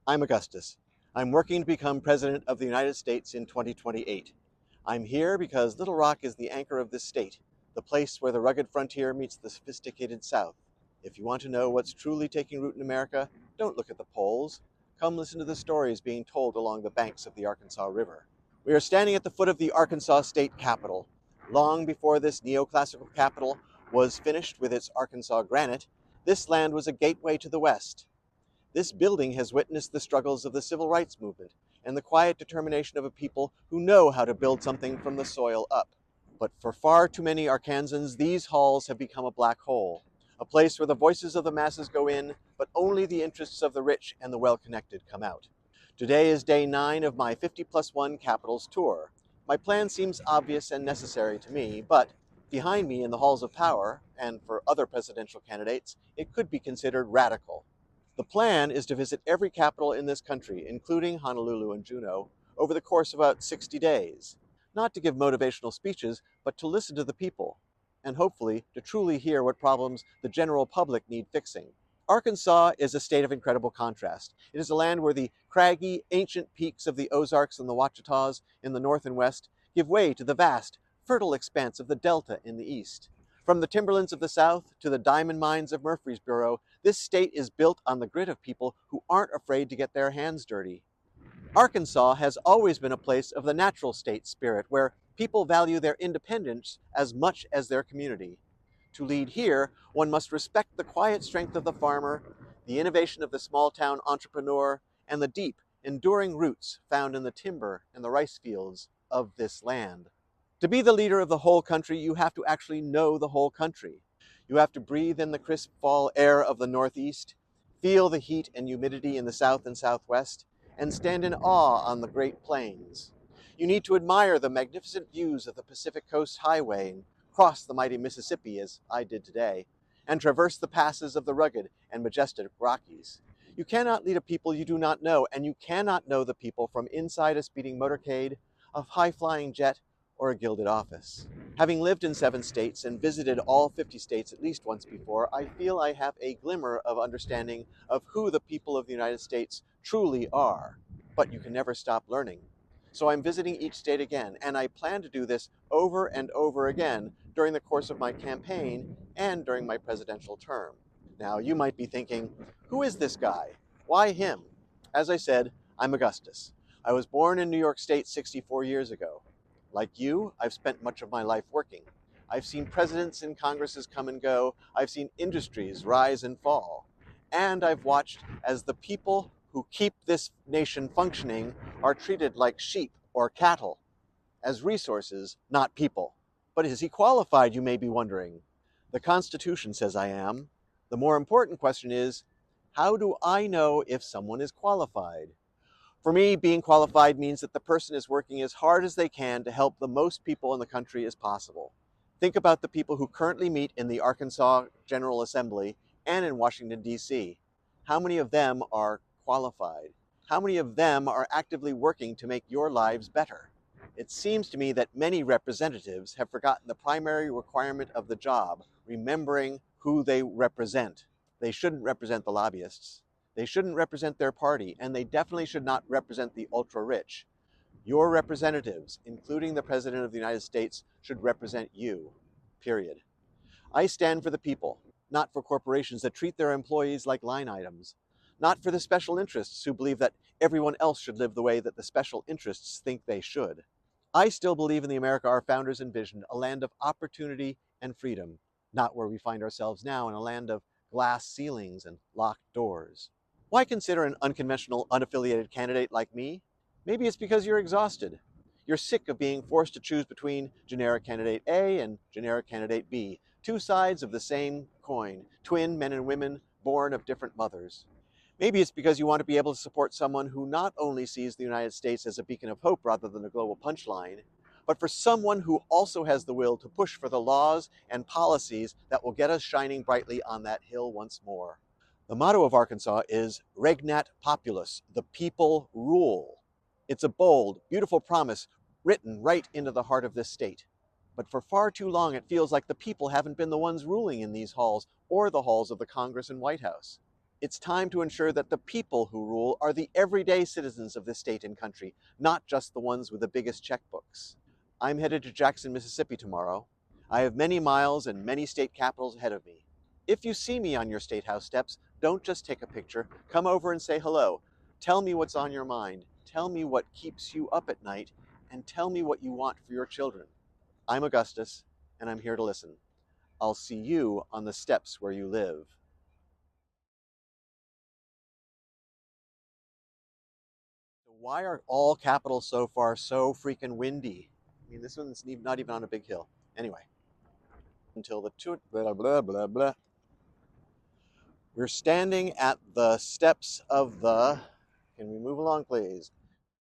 I'm Augustus. I'm working to become President of the United States in 2028. I'm here because Little Rock is the anchor of this state, the place where the rugged frontier meets the sophisticated South. If you want to know what's truly taking root in America, don't look at the polls. Come listen to the stories being told along the banks of the Arkansas River. We are standing at the foot of the Arkansas State Capitol. Long before this neoclassical capital was finished with its Arkansas granite, this land was a gateway to the West. This building has witnessed the struggles of the civil rights movement and the quiet determination of a people who know how to build something from the soil up. But for far too many Arkansans, these halls have become a black hole, a place where the voices of the masses go in, but only the interests of the rich and the well-connected come out. Today is day 9 of my 50+1 Capitals tour. My plan seems obvious and necessary to me, but behind me in the halls of power, and for other presidential candidates, it could be considered radical. The plan is to visit every capital in this country, including Honolulu and Juneau, over the course of about 60 days. Not to give motivational speeches, but to listen to the people, and hopefully to truly hear what problems the general public need fixing. Arkansas is a state of incredible contrast. It is a land where the craggy, ancient peaks of the Ozarks and the Ouachitas in the north and west give way to the vast, fertile expanse of the Delta in the east. From the timberlands of the south to the diamond mines of Murfreesboro, this state is built on the grit of people who aren't afraid to get their hands dirty. Arkansas has always been a place of the natural state spirit, where people value their independence as much as their community. To lead here, one must respect the quiet strength of the farmer, the innovation of the small town entrepreneur, and the deep, enduring roots found in the timber and the rice fields of this land. To be the leader of the whole country, you have to actually know the whole country. You have to breathe in the crisp fall air of the Northeast, feel the heat and humidity in the South and Southwest, and stand in awe on the Great Plains. You need to admire the magnificent views of the Pacific Coast Highway and cross the mighty Mississippi, as I did today, and traverse the passes of the rugged and majestic Rockies. You cannot lead a people you do not know, and you cannot know the people from inside a speeding motorcade, a high-flying jet, or a gilded office. Having lived in 7 states and visited all 50 states at least once before, I feel I have a glimmer of understanding of who the people of the United States truly are. But you can never stop learning. So I'm visiting each state again, and I plan to do this over and over again during the course of my campaign and during my presidential term. Now, you might be thinking, who is this guy? Why him? As I said, I'm Augustus. I was born in New York State 64 years ago. Like you, I've spent much of my life working. I've seen presidents and Congresses come and go. I've seen industries rise and fall. And I've watched as the people who keep this nation functioning are treated like sheep or cattle, as resources, not people. But is he qualified, you may be wondering? The Constitution says I am. The more important question is, how do I know if someone is qualified? For me, being qualified means that the person is working as hard as they can to help the most people in the country as possible. Think about the people who currently meet in the Arkansas General Assembly and in Washington, D.C. How many of them are qualified? How many of them are actively working to make your lives better? It seems to me that many representatives have forgotten the primary requirement of the job, remembering who they represent. They shouldn't represent the lobbyists. They shouldn't represent their party, and they definitely should not represent the ultra-rich. Your representatives, including the President of the United States, should represent you, period. I stand for the people, not for corporations that treat their employees like line items, not for the special interests who believe that everyone else should live the way that the special interests think they should. I still believe in the America our founders envisioned, a land of opportunity and freedom, not where we find ourselves now in a land of glass ceilings and locked doors. Why consider an unconventional, unaffiliated candidate like me? Maybe it's because you're exhausted. You're sick of being forced to choose between generic candidate A and generic candidate B, two sides of the same coin, twin men and women born of different mothers. Maybe it's because you want to be able to support someone who not only sees the United States as a beacon of hope rather than a global punchline, but for someone who also has the will to push for the laws and policies that will get us shining brightly on that hill once more. The motto of Arkansas is Regnat Populus, the people rule. It's a bold, beautiful promise written right into the heart of this state. But for far too long, it feels like the people haven't been the ones ruling in these halls or the halls of the Congress and White House. It's time to ensure that the people who rule are the everyday citizens of this state and country, not just the ones with the biggest checkbooks. I'm headed to Jackson, Mississippi tomorrow. I have many miles and many state capitals ahead of me. If you see me on your state house steps, don't just take a picture. Come over and say hello. Tell me what's on your mind. Tell me what keeps you up at night, and tell me what you want for your children. I'm Augustus, and I'm here to listen. I'll see you on the steps where you live. Why are all capitals so far so freaking windy? I mean, this one's not even on a big hill. Anyway, until the two, blah, blah, blah, blah. We're standing at the steps of the, can we move along, please?